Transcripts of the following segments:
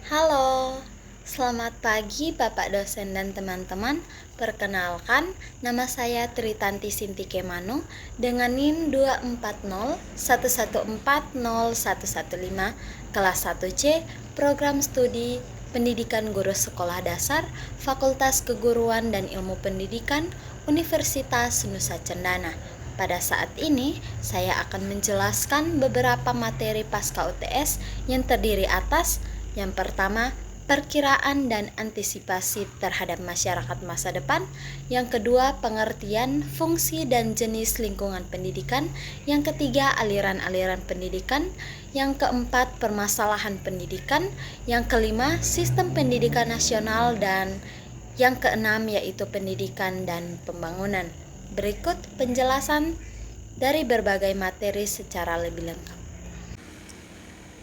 Halo, selamat pagi Bapak dosen dan teman-teman. Perkenalkan, nama saya Tritanti Sintike Manu dengan NIM 24011401115 kelas 1C, program studi Pendidikan Guru Sekolah Dasar, Fakultas Keguruan dan Ilmu Pendidikan, Universitas Nusa Cendana. Pada saat ini, saya akan menjelaskan beberapa materi pasca UTS yang terdiri atas yang pertama, perkiraan dan antisipasi terhadap masyarakat masa depan. Yang kedua, pengertian, fungsi dan jenis lingkungan pendidikan. Yang ketiga, aliran-aliran pendidikan. Yang keempat, permasalahan pendidikan. Yang kelima, sistem pendidikan nasional. Dan yang keenam, yaitu pendidikan dan pembangunan. Berikut penjelasan dari berbagai materi secara lebih lengkap.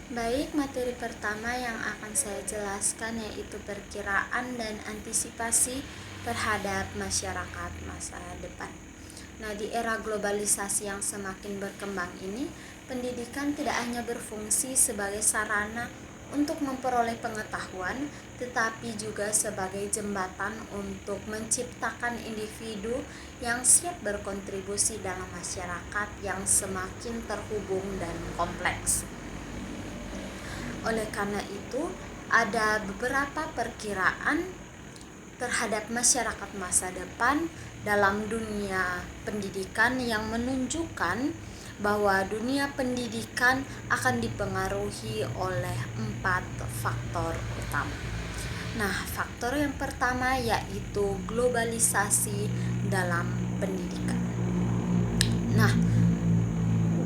Baik, materi pertama yang akan saya jelaskan yaitu perkiraan dan antisipasi terhadap masyarakat masa depan. Nah, di era globalisasi yang semakin berkembang ini, pendidikan tidak hanya berfungsi sebagai sarana untuk memperoleh pengetahuan, tetapi juga sebagai jembatan untuk menciptakan individu yang siap berkontribusi dalam masyarakat yang semakin terhubung dan kompleks. Oleh karena itu, ada beberapa perkiraan terhadap masyarakat masa depan dalam dunia pendidikan yang menunjukkan bahwa dunia pendidikan akan dipengaruhi oleh 4 faktor utama. Nah, faktor yang pertama yaitu globalisasi dalam pendidikan. Nah,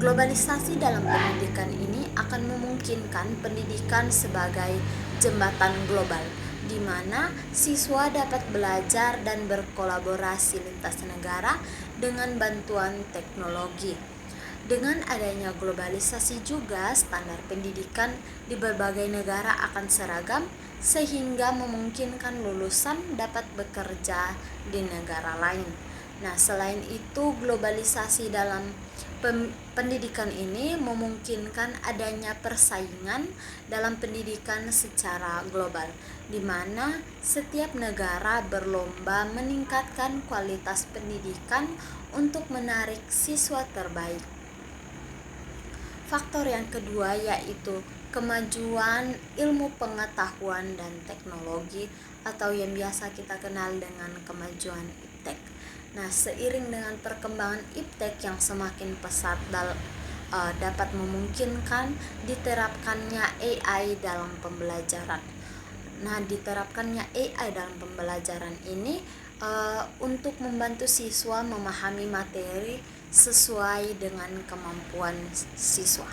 globalisasi dalam pendidikan ini akan memungkinkan pendidikan sebagai jembatan global, di mana siswa dapat belajar dan berkolaborasi lintas negara dengan bantuan teknologi. Dengan adanya globalisasi juga, standar pendidikan di berbagai negara akan seragam, sehingga memungkinkan lulusan dapat bekerja di negara lain. Nah, selain itu, globalisasi dalam pendidikan ini memungkinkan adanya persaingan dalam pendidikan secara global, di mana setiap negara berlomba meningkatkan kualitas pendidikan untuk menarik siswa terbaik. Faktor yang kedua yaitu kemajuan ilmu pengetahuan dan teknologi atau yang biasa kita kenal dengan kemajuan iptek. Nah, seiring dengan perkembangan iptek yang semakin pesat dapat memungkinkan diterapkannya AI dalam pembelajaran. Nah, diterapkannya AI dalam pembelajaran ini untuk membantu siswa memahami materi sesuai dengan kemampuan siswa.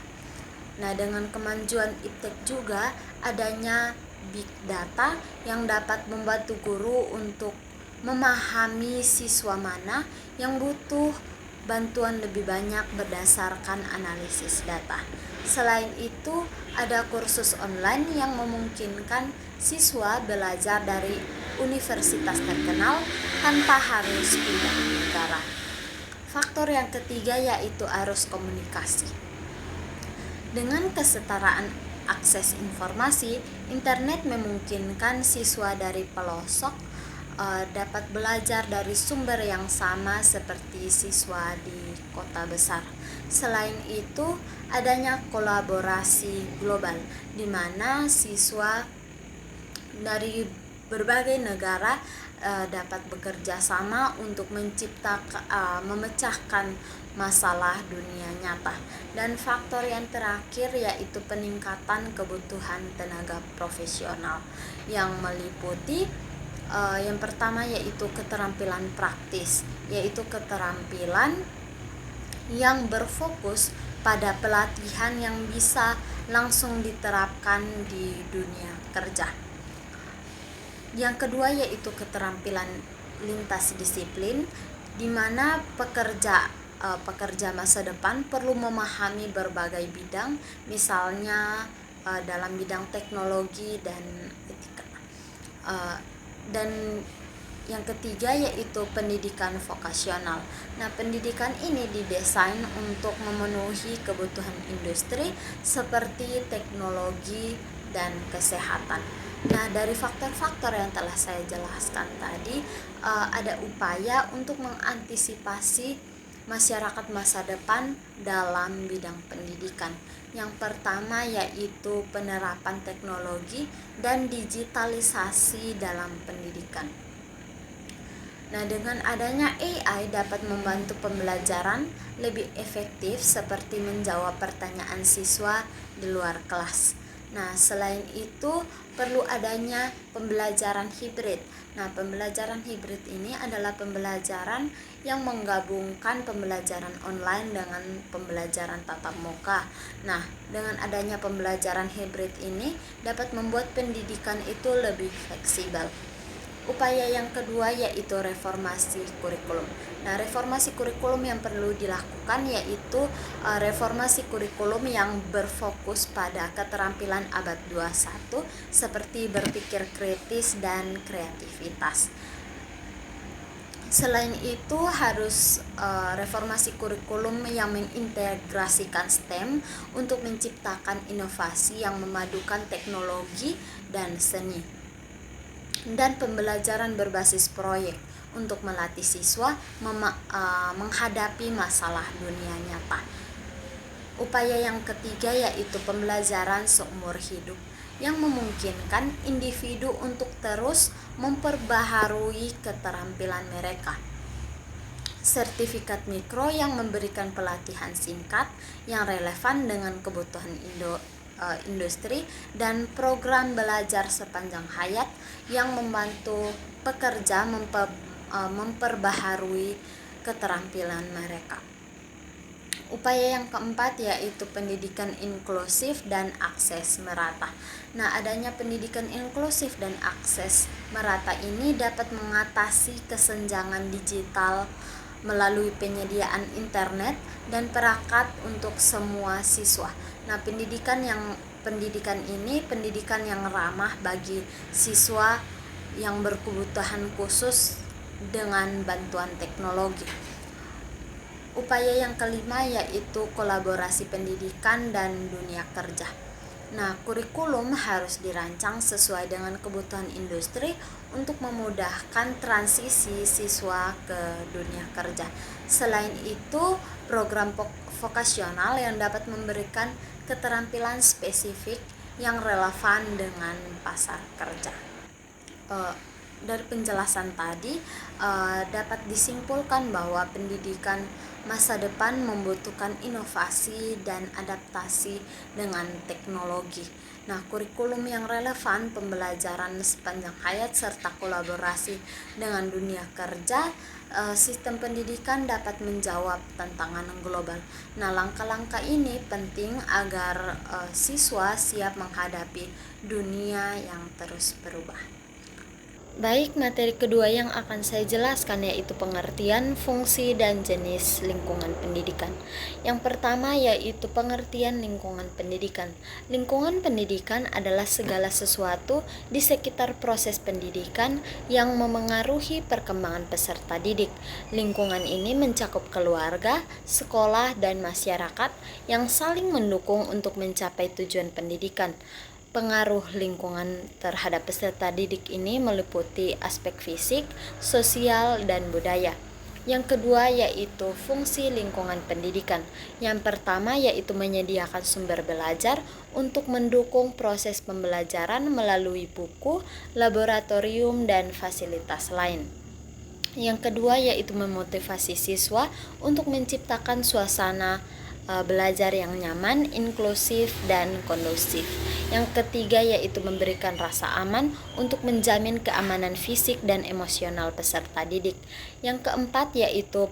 Nah, dengan kemajuan iptek juga adanya big data yang dapat membantu guru untuk memahami siswa mana yang butuh bantuan lebih banyak berdasarkan analisis data. Selain itu, ada kursus online yang memungkinkan siswa belajar dari universitas terkenal tanpa harus pindah negara. Faktor yang ketiga yaitu arus komunikasi. Dengan kesetaraan akses informasi, internet memungkinkan siswa dari pelosok dapat belajar dari sumber yang sama seperti siswa di kota besar. Selain itu, adanya kolaborasi global di mana siswa dari berbagai negara dapat bekerja sama untuk memecahkan masalah dunia nyata. Dan faktor yang terakhir yaitu peningkatan kebutuhan tenaga profesional yang meliputi yang pertama yaitu keterampilan praktis, yaitu keterampilan yang berfokus pada pelatihan yang bisa langsung diterapkan di dunia kerja. Yang kedua yaitu keterampilan lintas disiplin, di mana pekerja masa depan perlu memahami berbagai bidang, misalnya dalam bidang teknologi dan etika. Dan yang ketiga yaitu pendidikan vokasional. Nah, pendidikan ini didesain untuk memenuhi kebutuhan industri seperti teknologi dan kesehatan. Nah, dari faktor-faktor yang telah saya jelaskan tadi, ada upaya untuk mengantisipasi masyarakat masa depan dalam bidang pendidikan. Yang pertama yaitu penerapan teknologi dan digitalisasi dalam pendidikan. Nah, dengan adanya AI dapat membantu pembelajaran lebih efektif seperti menjawab pertanyaan siswa di luar kelas. Nah, selain itu perlu adanya pembelajaran hibrid. Nah, pembelajaran hibrid ini adalah pembelajaran yang menggabungkan pembelajaran online dengan pembelajaran tatap muka. Nah, dengan adanya pembelajaran hibrid ini dapat membuat pendidikan itu lebih fleksibel. Upaya yang kedua yaitu reformasi kurikulum. Nah, reformasi kurikulum yang perlu dilakukan yaitu reformasi kurikulum yang berfokus pada keterampilan abad 21 seperti berpikir kritis dan kreativitas. Selain itu harus reformasi kurikulum yang mengintegrasikan STEM untuk menciptakan inovasi yang memadukan teknologi dan seni. Dan pembelajaran berbasis proyek untuk melatih siswa menghadapi masalah dunia nyata. Upaya yang ketiga yaitu pembelajaran seumur hidup yang memungkinkan individu untuk terus memperbaharui keterampilan mereka. Sertifikat mikro yang memberikan pelatihan singkat yang relevan dengan kebutuhan industri, dan program belajar sepanjang hayat yang membantu pekerja memperbaharui keterampilan mereka. Upaya yang keempat yaitu pendidikan inklusif dan akses merata. Nah, adanya pendidikan inklusif dan akses merata ini dapat mengatasi kesenjangan digital melalui penyediaan internet dan perangkat untuk semua siswa. Nah, pendidikan yang ramah bagi siswa yang berkebutuhan khusus dengan bantuan teknologi. Upaya yang kelima yaitu kolaborasi pendidikan dan dunia kerja. Nah, kurikulum harus dirancang sesuai dengan kebutuhan industri untuk memudahkan transisi siswa ke dunia kerja. Selain itu, program vokasional yang dapat memberikan keterampilan spesifik yang relevan dengan pasar kerja. Dari penjelasan tadi dapat disimpulkan bahwa pendidikan masa depan membutuhkan inovasi dan adaptasi dengan teknologi. Nah, kurikulum yang relevan, pembelajaran sepanjang hayat serta kolaborasi dengan dunia kerja, sistem pendidikan dapat menjawab tantangan global. Nah, langkah-langkah ini penting agar siswa siap menghadapi dunia yang terus berubah. Baik, materi kedua yang akan saya jelaskan yaitu pengertian, fungsi, dan jenis lingkungan pendidikan. Yang pertama yaitu pengertian lingkungan pendidikan. Lingkungan pendidikan adalah segala sesuatu di sekitar proses pendidikan yang memengaruhi perkembangan peserta didik. Lingkungan ini mencakup keluarga, sekolah, dan masyarakat yang saling mendukung untuk mencapai tujuan pendidikan. Pengaruh lingkungan terhadap peserta didik ini meliputi aspek fisik, sosial, dan budaya. Yang kedua yaitu fungsi lingkungan pendidikan. Yang pertama yaitu menyediakan sumber belajar untuk mendukung proses pembelajaran melalui buku, laboratorium, dan fasilitas lain. Yang kedua yaitu memotivasi siswa untuk menciptakan suasana belajar yang nyaman, inklusif, dan kondusif. Yang ketiga yaitu memberikan rasa aman untuk menjamin keamanan fisik dan emosional peserta didik. Yang keempat yaitu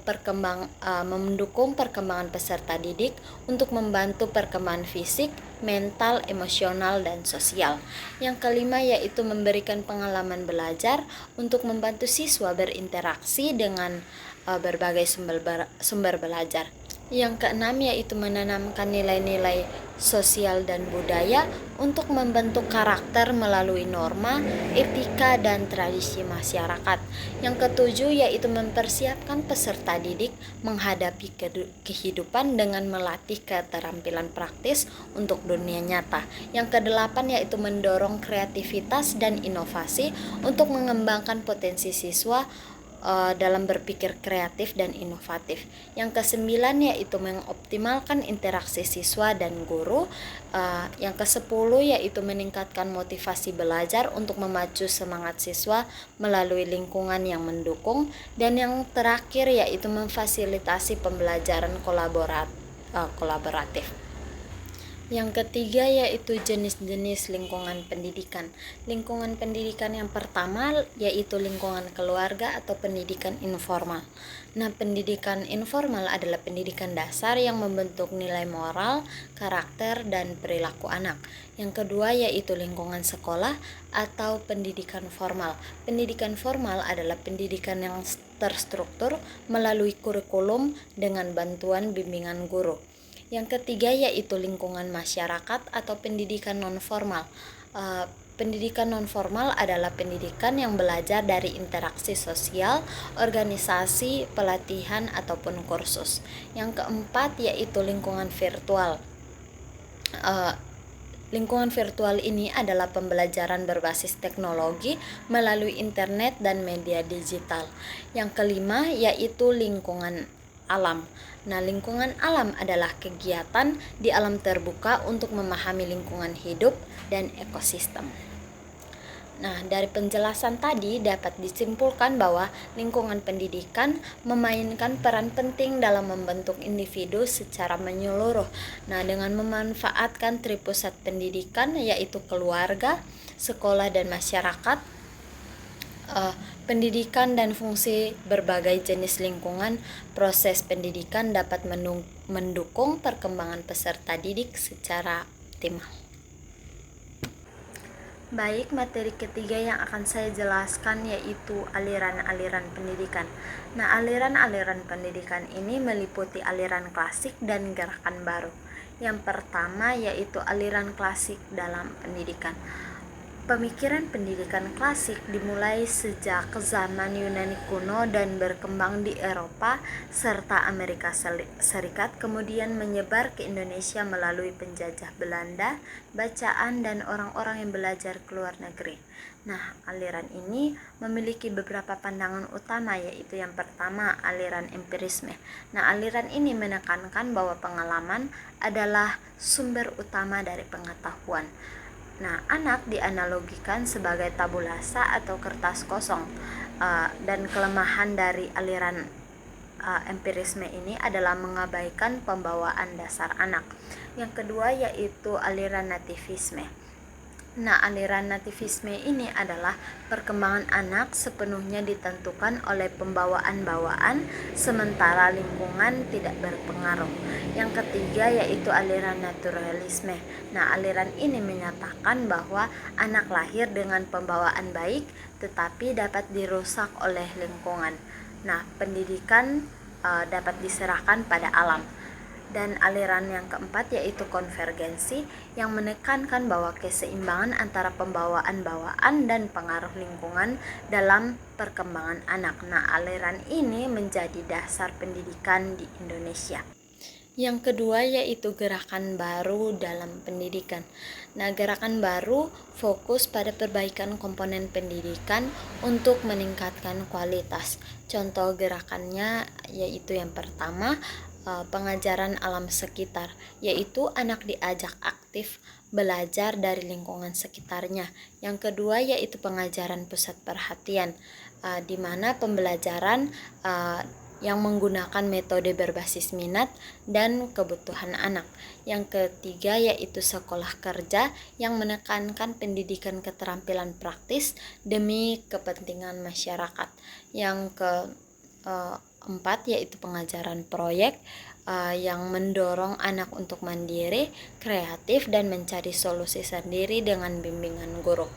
mendukung perkembangan peserta didik untuk membantu perkembangan fisik, mental, emosional, dan sosial. Yang kelima yaitu memberikan pengalaman belajar untuk membantu siswa berinteraksi dengan berbagai sumber belajar. Yang keenam yaitu menanamkan nilai-nilai sosial dan budaya untuk membentuk karakter melalui norma, etika, dan tradisi masyarakat. Yang ketujuh yaitu mempersiapkan peserta didik menghadapi kehidupan dengan melatih keterampilan praktis untuk dunia nyata. Yang kedelapan yaitu mendorong kreativitas dan inovasi untuk mengembangkan potensi siswa dalam berpikir kreatif dan inovatif. Yang kesembilan yaitu mengoptimalkan interaksi siswa dan guru. Yang kesepuluh yaitu meningkatkan motivasi belajar untuk memacu semangat siswa melalui lingkungan yang mendukung. Dan yang terakhir yaitu memfasilitasi pembelajaran kolaboratif. Yang ketiga yaitu jenis-jenis lingkungan pendidikan. Lingkungan pendidikan yang pertama yaitu lingkungan keluarga atau pendidikan informal. Nah, pendidikan informal adalah pendidikan dasar yang membentuk nilai moral, karakter, dan perilaku anak. Yang kedua yaitu lingkungan sekolah atau pendidikan formal. Pendidikan formal adalah pendidikan yang terstruktur melalui kurikulum dengan bantuan bimbingan guru. Yang ketiga yaitu lingkungan masyarakat atau pendidikan non-formal. Pendidikan non-formal adalah pendidikan yang belajar dari interaksi sosial, organisasi, pelatihan, ataupun kursus. Yang keempat yaitu lingkungan virtual. Lingkungan virtual ini adalah pembelajaran berbasis teknologi melalui internet dan media digital. Yang kelima yaitu lingkungan alam. Nah, lingkungan alam adalah kegiatan di alam terbuka untuk memahami lingkungan hidup dan ekosistem. Nah, dari penjelasan tadi dapat disimpulkan bahwa lingkungan pendidikan memainkan peran penting dalam membentuk individu secara menyeluruh. Nah, dengan memanfaatkan tripusat pendidikan yaitu keluarga, sekolah, dan masyarakat, pendidikan dan fungsi berbagai jenis lingkungan, proses pendidikan dapat mendukung perkembangan peserta didik secara optimal. Baik, materi ketiga yang akan saya jelaskan yaitu aliran-aliran pendidikan. Nah, aliran-aliran pendidikan ini meliputi aliran klasik dan gerakan baru. Yang pertama yaitu aliran klasik dalam pendidikan. Pemikiran pendidikan klasik dimulai sejak zaman Yunani kuno dan berkembang di Eropa serta Amerika Serikat, kemudian menyebar ke Indonesia melalui penjajah Belanda, bacaan, dan orang-orang yang belajar ke luar negeri. Nah, aliran ini memiliki beberapa pandangan utama, yaitu yang pertama aliran empirisme. Nah, aliran ini menekankan bahwa pengalaman adalah sumber utama dari pengetahuan. Nah, anak dianalogikan sebagai tabulasa atau kertas kosong, dan kelemahan dari aliran empirisme ini adalah mengabaikan pembawaan dasar anak. Yang kedua yaitu aliran nativisme. Nah, aliran nativisme ini adalah perkembangan anak sepenuhnya ditentukan oleh pembawaan bawaan, sementara lingkungan tidak berpengaruh. Yang ketiga yaitu aliran naturalisme. Nah, aliran ini menyatakan bahwa anak lahir dengan pembawaan baik, tetapi dapat dirusak oleh lingkungan. Nah, pendidikan dapat diserahkan pada alam. Dan aliran yang keempat yaitu konvergensi, yang menekankan bahwa keseimbangan antara pembawaan bawaan dan pengaruh lingkungan dalam perkembangan anak. Nah, aliran ini menjadi dasar pendidikan di Indonesia. Yang kedua yaitu gerakan baru dalam pendidikan. Nah, gerakan baru fokus pada perbaikan komponen pendidikan untuk meningkatkan kualitas. Contoh gerakannya yaitu yang pertama, pengajaran alam sekitar, yaitu anak diajak aktif belajar dari lingkungan sekitarnya. Yang kedua yaitu pengajaran pusat perhatian, di mana pembelajaran yang menggunakan metode berbasis minat dan kebutuhan anak. Yang ketiga yaitu sekolah kerja, yang menekankan pendidikan keterampilan praktis demi kepentingan masyarakat. Yang keempat yaitu pengajaran proyek, yang mendorong anak untuk mandiri, kreatif, dan mencari solusi sendiri dengan bimbingan guru.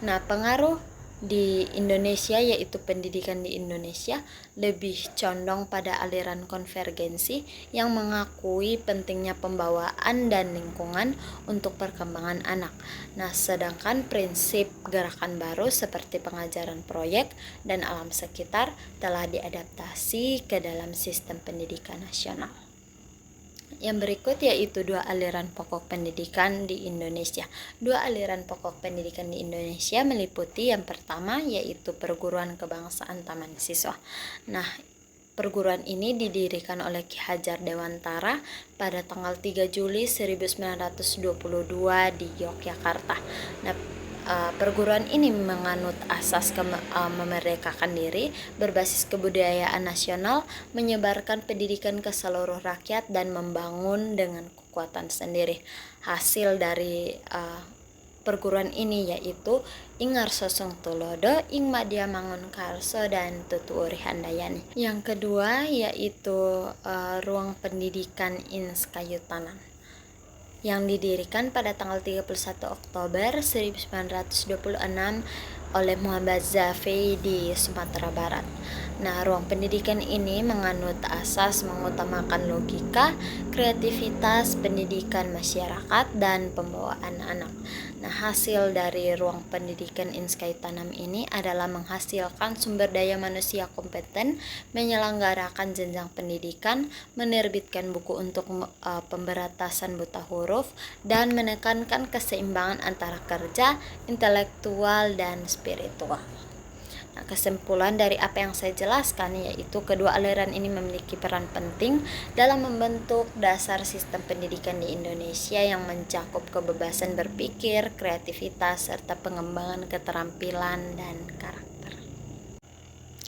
Nah, pengaruh di Indonesia, yaitu pendidikan di Indonesia lebih condong pada aliran konvergensi yang mengakui pentingnya pembawaan dan lingkungan untuk perkembangan anak. Nah, sedangkan prinsip gerakan baru seperti pengajaran proyek dan alam sekitar telah diadaptasi ke dalam sistem pendidikan nasional. Yang berikut yaitu dua aliran pokok pendidikan di Indonesia. Dua aliran pokok pendidikan di Indonesia meliputi yang pertama yaitu perguruan kebangsaan Taman Siswa. Nah, perguruan ini didirikan oleh Ki Hajar Dewantara pada tanggal 3 Juli 1922 di Yogyakarta. Nah, perguruan ini menganut asas memerdekakan diri, berbasis kebudayaan nasional, menyebarkan pendidikan ke seluruh rakyat, dan membangun dengan kekuatan sendiri. Hasil dari perguruan ini yaitu Ingar Sosong Tulodo, Ing Madya Mangun Karso, dan Tutuuri Handayani. Yang kedua yaitu Ruang Pendidikan Ins Kayu Tanan, yang didirikan pada tanggal 31 Oktober 1926 oleh Muhammad Zafei di Sumatera Barat. Nah, ruang pendidikan ini menganut asas mengutamakan logika, kreativitas, pendidikan masyarakat, dan pembawaan anak. Nah, hasil dari ruang pendidikan Inskai Tanam ini adalah menghasilkan sumber daya manusia kompeten, menyelenggarakan jenjang pendidikan, menerbitkan buku untuk pemberantasan buta huruf, dan menekankan keseimbangan antara kerja, intelektual, dan spiritual. Nah, kesimpulan dari apa yang saya jelaskan yaitu kedua aliran ini memiliki peran penting dalam membentuk dasar sistem pendidikan di Indonesia yang mencakup kebebasan berpikir, kreativitas, serta pengembangan keterampilan dan karakter.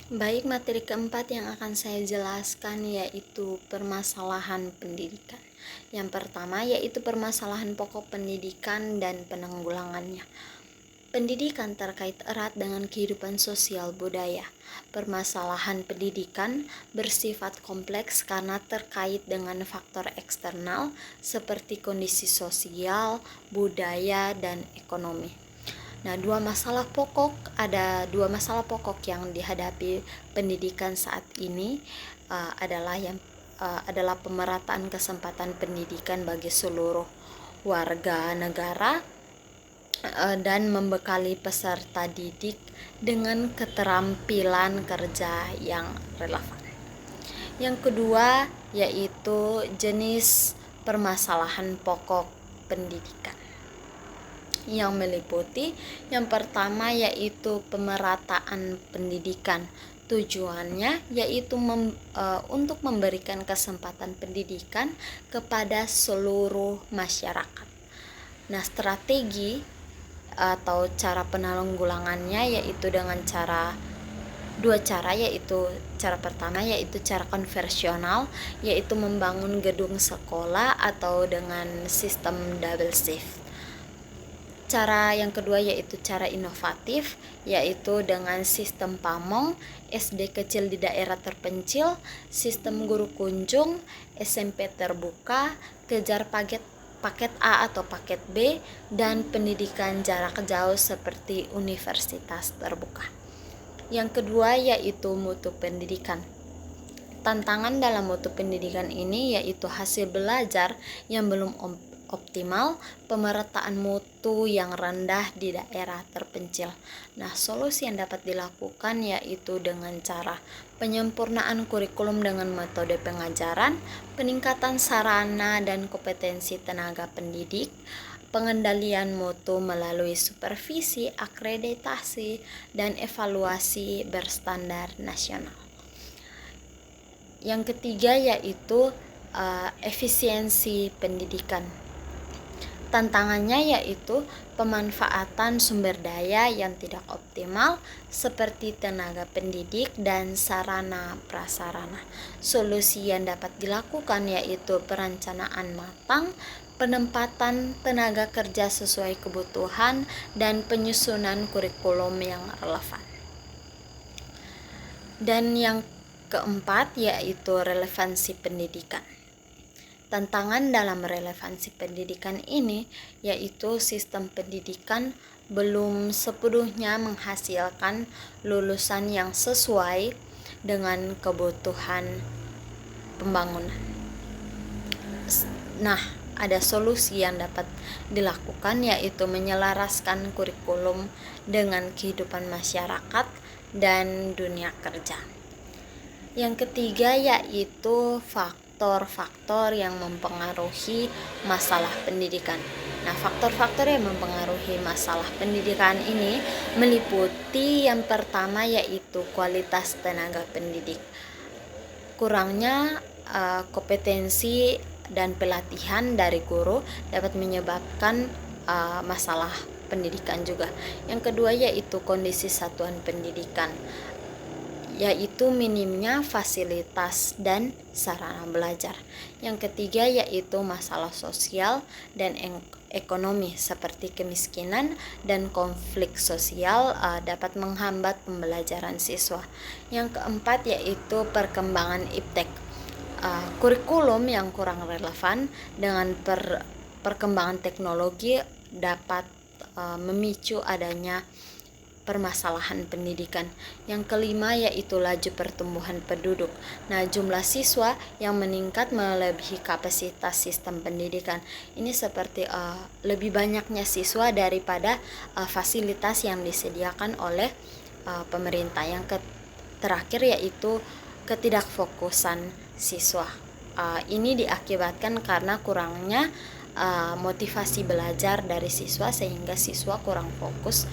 Baik, materi keempat yang akan saya jelaskan yaitu permasalahan pendidikan. Yang pertama yaitu permasalahan pokok pendidikan dan penanggulangannya. Pendidikan terkait erat dengan kehidupan sosial budaya. Permasalahan pendidikan bersifat kompleks karena terkait dengan faktor eksternal seperti kondisi sosial, budaya, dan ekonomi. Nah, ada dua masalah pokok yang dihadapi pendidikan saat ini adalah pemerataan kesempatan pendidikan bagi seluruh warga negara dan membekali peserta didik dengan keterampilan kerja yang relevan. Yang kedua yaitu jenis permasalahan pokok pendidikan yang meliputi yang pertama yaitu pemerataan pendidikan. Tujuannya yaitu untuk memberikan kesempatan pendidikan kepada seluruh masyarakat. Nah, strategi atau cara penanggulangannya yaitu dengan dua cara, yaitu cara pertama yaitu cara konvensional, yaitu membangun gedung sekolah atau dengan sistem double shift. Cara yang kedua yaitu cara inovatif, yaitu dengan sistem pamong, SD kecil di daerah terpencil, sistem guru kunjung, SMP terbuka, kejar paket A atau paket B, dan pendidikan jarak jauh seperti universitas terbuka. Yang kedua yaitu mutu pendidikan. Tantangan dalam mutu pendidikan ini yaitu hasil belajar yang belum optimal, pemerataan mutu yang rendah di daerah terpencil. Nah, solusi yang dapat dilakukan yaitu dengan cara penyempurnaan kurikulum dengan metode pengajaran, peningkatan sarana dan kompetensi tenaga pendidik, pengendalian mutu melalui supervisi, akreditasi, dan evaluasi berstandar nasional. Yang ketiga yaitu efisiensi pendidikan. Tantangannya yaitu pemanfaatan sumber daya yang tidak optimal seperti tenaga pendidik dan sarana prasarana. Solusi yang dapat dilakukan yaitu perencanaan matang, penempatan tenaga kerja sesuai kebutuhan, dan penyusunan kurikulum yang relevan. Dan yang keempat yaitu relevansi pendidikan. Tantangan dalam relevansi pendidikan ini yaitu sistem pendidikan belum sepenuhnya menghasilkan lulusan yang sesuai dengan kebutuhan pembangunan. Nah, ada solusi yang dapat dilakukan yaitu menyelaraskan kurikulum dengan kehidupan masyarakat dan dunia kerja. Yang ketiga yaitu faktor-faktor yang mempengaruhi masalah pendidikan. Nah, faktor-faktor yang mempengaruhi masalah pendidikan ini meliputi yang pertama yaitu kualitas tenaga pendidik. Kurangnya kompetensi dan pelatihan dari guru dapat menyebabkan masalah pendidikan juga. Yang kedua yaitu kondisi satuan pendidikan, yaitu minimnya fasilitas dan sarana belajar. Yang ketiga yaitu masalah sosial dan ekonomi seperti kemiskinan dan konflik sosial dapat menghambat pembelajaran siswa. Yang keempat yaitu perkembangan iptek. Kurikulum yang kurang relevan dengan perkembangan teknologi dapat memicu adanya permasalahan pendidikan. Yang kelima yaitu laju pertumbuhan penduduk. Nah, jumlah siswa yang meningkat melebihi kapasitas sistem pendidikan. Ini seperti lebih banyaknya siswa daripada fasilitas yang disediakan oleh pemerintah. Yang terakhir yaitu ketidakfokusan siswa. Ini diakibatkan karena kurangnya motivasi belajar dari siswa sehingga siswa kurang fokus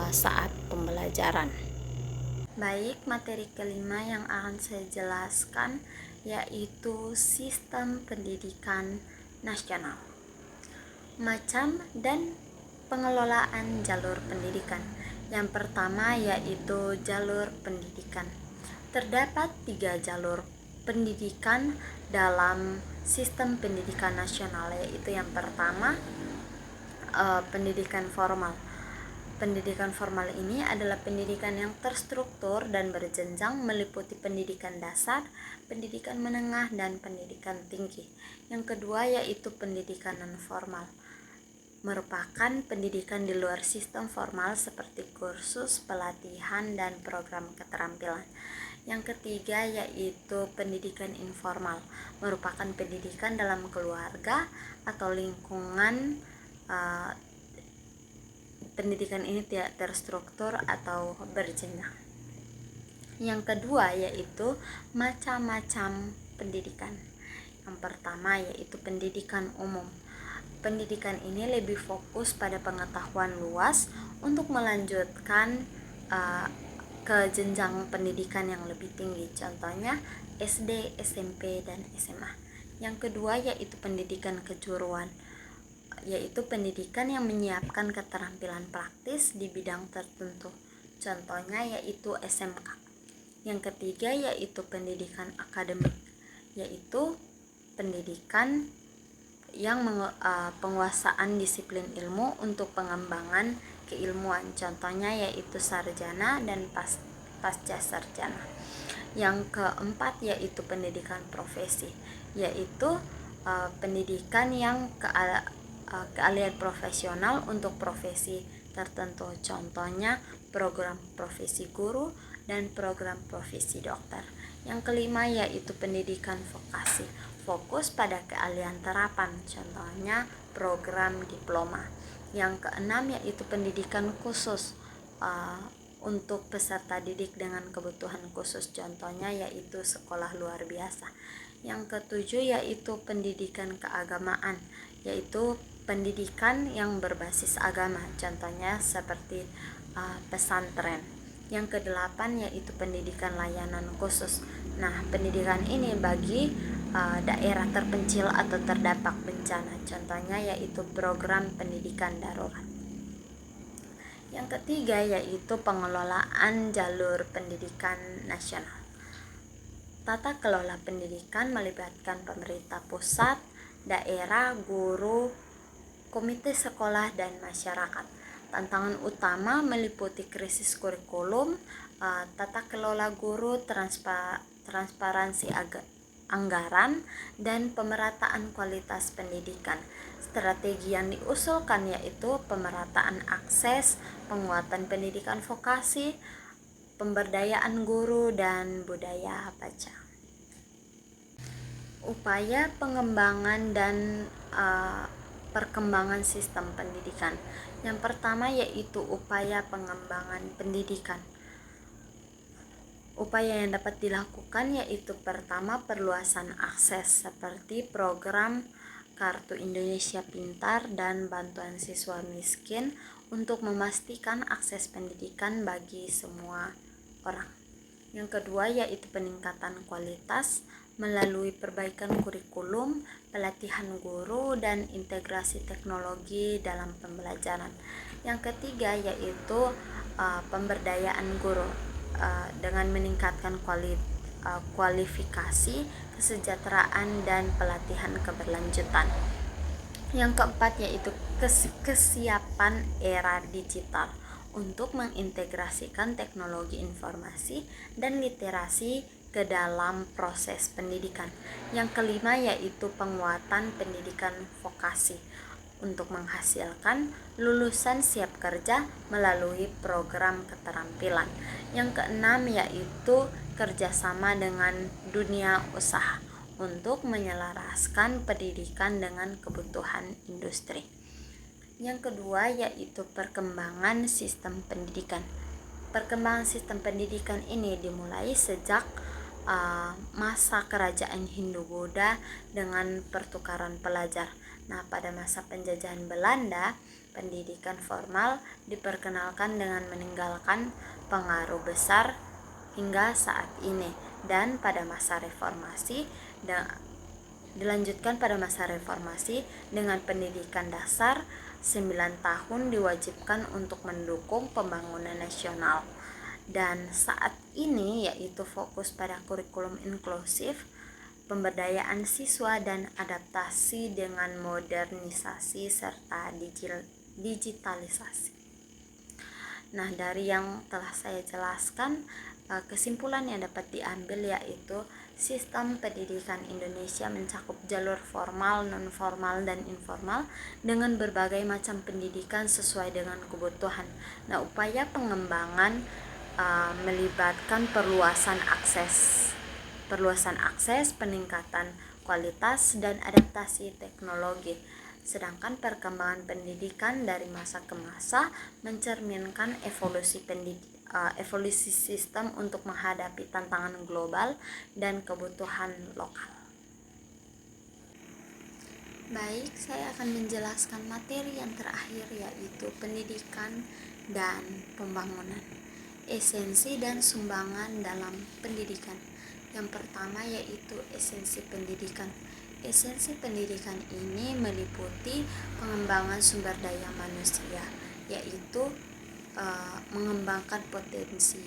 saat pembelajaran. Baik, materi kelima yang akan saya jelaskan yaitu sistem pendidikan nasional. Macam dan pengelolaan jalur pendidikan. Yang pertama yaitu jalur pendidikan. Terdapat 3 jalur pendidikan dalam sistem pendidikan nasional, yaitu yang pertama pendidikan formal. Pendidikan formal ini adalah pendidikan yang terstruktur dan berjenjang, meliputi pendidikan dasar, pendidikan menengah, dan pendidikan tinggi. Yang kedua yaitu pendidikan non formal, merupakan pendidikan di luar sistem formal seperti kursus, pelatihan, dan program keterampilan. Yang ketiga yaitu pendidikan informal, merupakan pendidikan dalam keluarga atau lingkungan. Pendidikan ini tidak terstruktur atau berjenjang. Yang kedua yaitu macam-macam pendidikan. Yang pertama yaitu pendidikan umum. Pendidikan ini lebih fokus pada pengetahuan luas untuk melanjutkan ke jenjang pendidikan yang lebih tinggi, contohnya SD, SMP, dan SMA. Yang kedua yaitu pendidikan kejuruan, yaitu pendidikan yang menyiapkan keterampilan praktis di bidang tertentu, contohnya yaitu SMK. Yang ketiga yaitu pendidikan akademik, yaitu pendidikan yang penguasaan disiplin ilmu untuk pengembangan keilmuan, contohnya yaitu sarjana dan pasca sarjana. Yang keempat yaitu pendidikan profesi, yaitu pendidikan yang keahlian profesional untuk profesi tertentu, contohnya program profesi guru dan program profesi dokter. Yang kelima yaitu pendidikan vokasi, fokus pada keahlian terapan, contohnya program diploma. Yang keenam yaitu pendidikan khusus untuk peserta didik dengan kebutuhan khusus, contohnya yaitu sekolah luar biasa. Yang ketujuh yaitu pendidikan keagamaan, yaitu pendidikan yang berbasis agama, contohnya seperti pesantren. Yang kedelapan yaitu pendidikan layanan khusus. Nah, pendidikan ini bagi daerah terpencil atau terdampak bencana, contohnya yaitu program pendidikan darurat. Yang ketiga yaitu pengelolaan jalur pendidikan nasional. Tata kelola pendidikan melibatkan pemerintah pusat, daerah, guru, komite sekolah, dan masyarakat. Tantangan utama meliputi krisis kurikulum, tata kelola guru, transparansi anggaran, dan pemerataan kualitas pendidikan. Strategi yang diusulkan yaitu pemerataan akses, penguatan pendidikan vokasi, pemberdayaan guru, dan budaya baca. Upaya pengembangan dan perkembangan sistem pendidikan. Yang pertama yaitu upaya pengembangan pendidikan. Upaya yang dapat dilakukan yaitu pertama perluasan akses seperti program Kartu Indonesia Pintar dan bantuan siswa miskin untuk memastikan akses pendidikan bagi semua orang. Yang kedua yaitu peningkatan kualitas melalui perbaikan kurikulum, pelatihan guru, dan integrasi teknologi dalam pembelajaran. Yang ketiga yaitu pemberdayaan guru dengan meningkatkan kualifikasi, kesejahteraan, dan pelatihan keberlanjutan. Yang keempat yaitu kesiapan era digital untuk mengintegrasikan teknologi informasi dan literasi ke dalam proses pendidikan. Yang kelima yaitu penguatan pendidikan vokasi untuk menghasilkan lulusan siap kerja melalui program keterampilan. Yang keenam yaitu kerjasama dengan dunia usaha untuk menyelaraskan pendidikan dengan kebutuhan industri. Yang kedua yaitu perkembangan sistem pendidikan. Perkembangan sistem pendidikan ini dimulai sejak masa kerajaan Hindu-Buddha dengan pertukaran pelajar. Nah, pada masa penjajahan Belanda, pendidikan formal diperkenalkan dengan meninggalkan pengaruh besar hingga saat ini, dan pada masa reformasi dilanjutkan pada masa reformasi dengan pendidikan dasar 9 tahun diwajibkan untuk mendukung pembangunan nasional. Dan saat ini yaitu fokus pada kurikulum inklusif, pemberdayaan siswa, dan adaptasi dengan modernisasi serta digitalisasi. Nah, dari yang telah saya jelaskan, kesimpulan yang dapat diambil yaitu sistem pendidikan Indonesia mencakup jalur formal, non-formal, dan informal dengan berbagai macam pendidikan sesuai dengan kebutuhan. Nah, upaya pengembangan melibatkan perluasan akses, peningkatan kualitas, dan adaptasi teknologi. Sedangkan perkembangan pendidikan dari masa ke masa mencerminkan evolusi sistem untuk menghadapi tantangan global dan kebutuhan lokal. Baik, saya akan menjelaskan materi yang terakhir yaitu pendidikan dan pembangunan. Esensi dan sumbangan dalam pendidikan. Yang pertama yaitu esensi pendidikan. Esensi pendidikan ini meliputi pengembangan sumber daya manusia, yaitu mengembangkan potensi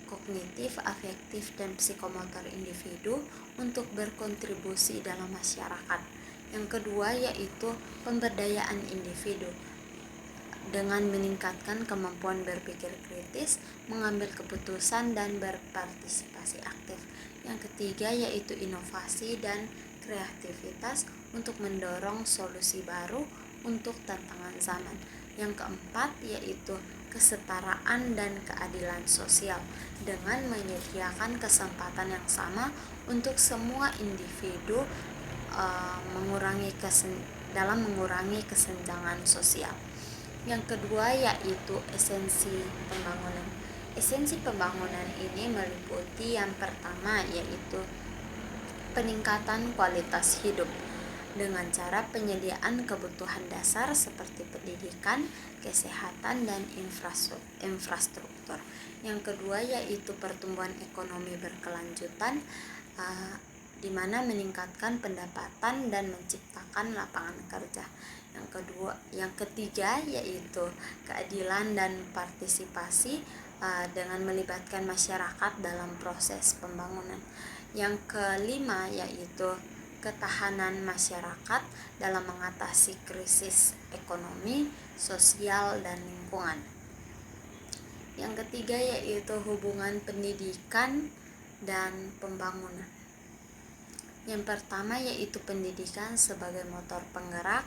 kognitif, afektif, dan psikomotor individu untuk berkontribusi dalam masyarakat. Yang kedua yaitu pemberdayaan individu dengan meningkatkan kemampuan berpikir kritis, mengambil keputusan, dan berpartisipasi aktif. Yang ketiga yaitu inovasi dan kreativitas untuk mendorong solusi baru untuk tantangan zaman. Yang keempat yaitu kesetaraan dan keadilan sosial dengan menyediakan kesempatan yang sama untuk semua individu dalam mengurangi kesenjangan sosial. Yang kedua yaitu esensi pembangunan. Esensi pembangunan ini meliputi yang pertama yaitu peningkatan kualitas hidup dengan cara penyediaan kebutuhan dasar seperti pendidikan, kesehatan, dan infrastruktur. Yang kedua yaitu pertumbuhan ekonomi berkelanjutan di mana meningkatkan pendapatan dan menciptakan lapangan kerja. Yang ketiga yaitu keadilan dan partisipasi dengan melibatkan masyarakat dalam proses pembangunan. Yang kelima yaitu ketahanan masyarakat dalam mengatasi krisis ekonomi, sosial, dan lingkungan. Yang ketiga yaitu hubungan pendidikan dan pembangunan. Yang pertama yaitu pendidikan sebagai motor penggerak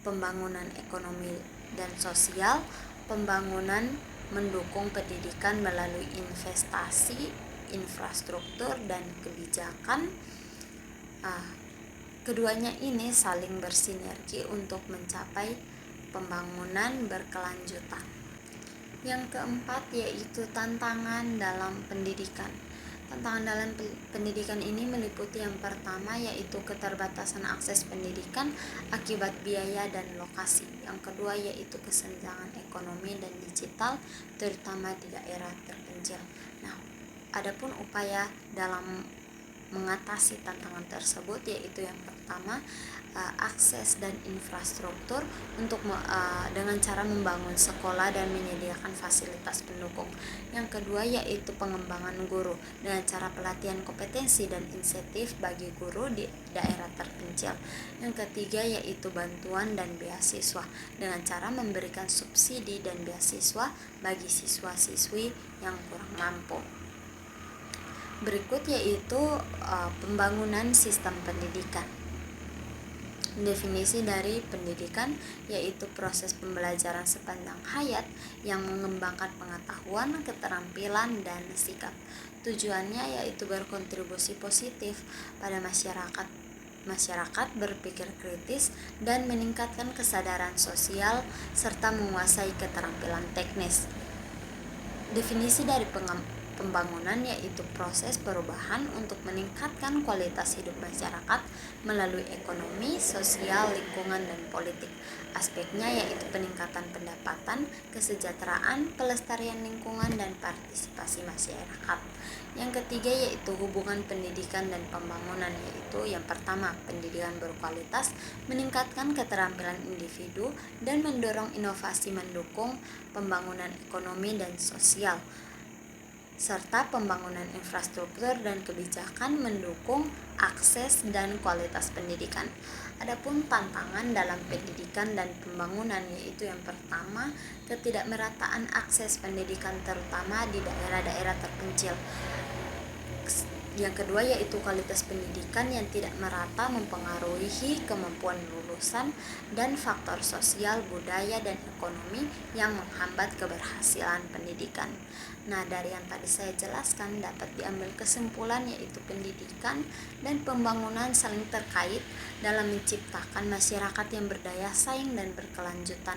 pembangunan ekonomi dan sosial. Pembangunan mendukung pendidikan melalui investasi, infrastruktur, dan kebijakan. Keduanya ini saling bersinergi untuk mencapai pembangunan berkelanjutan. Yang keempat yaitu tantangan dalam pendidikan. Tantangan dalam pendidikan ini meliputi yang pertama yaitu keterbatasan akses pendidikan akibat biaya dan lokasi. Yang kedua yaitu kesenjangan ekonomi dan digital terutama di daerah terpencil. Nah, adapun upaya dalam mengatasi tantangan tersebut yaitu yang pertama akses dan infrastruktur dengan cara membangun sekolah dan menyediakan fasilitas pendukung. Yang kedua yaitu pengembangan guru dengan cara pelatihan kompetensi dan insentif bagi guru di daerah terpencil. Yang ketiga yaitu bantuan dan beasiswa dengan cara memberikan subsidi dan beasiswa bagi siswa-siswi yang kurang mampu. Berikut yaitu pembangunan sistem pendidikan. Definisi dari pendidikan yaitu proses pembelajaran sepanjang hayat yang mengembangkan pengetahuan, keterampilan, dan sikap. Tujuannya yaitu berkontribusi positif pada masyarakat berpikir kritis dan meningkatkan kesadaran sosial serta menguasai keterampilan teknis. Definisi dari pembangunan yaitu proses perubahan untuk meningkatkan kualitas hidup masyarakat melalui ekonomi, sosial, lingkungan, dan politik. Aspeknya yaitu peningkatan pendapatan, kesejahteraan, pelestarian lingkungan, dan partisipasi masyarakat. Yang ketiga yaitu hubungan pendidikan dan pembangunan, yaitu yang pertama pendidikan berkualitas, meningkatkan keterampilan individu, dan mendorong inovasi mendukung pembangunan ekonomi dan sosial, serta pembangunan infrastruktur dan kebijakan mendukung akses dan kualitas pendidikan. Adapun tantangan dalam pendidikan dan pembangunan yaitu yang pertama ketidakmerataan akses pendidikan terutama di daerah-daerah terpencil. Yang kedua yaitu kualitas pendidikan yang tidak merata mempengaruhi kemampuan lulusan dan faktor sosial, budaya, dan ekonomi yang menghambat keberhasilan pendidikan. Nah, dari yang tadi saya jelaskan dapat diambil kesimpulan yaitu pendidikan dan pembangunan saling terkait dalam menciptakan masyarakat yang berdaya saing dan berkelanjutan.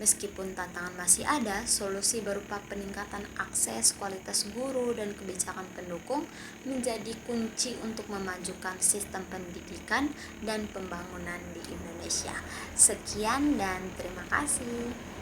Meskipun tantangan masih ada, solusi berupa peningkatan akses, kualitas guru, dan kebijakan pendukung menjadi kunci untuk memajukan sistem pendidikan dan pembangunan di Indonesia. Sekian dan terima kasih.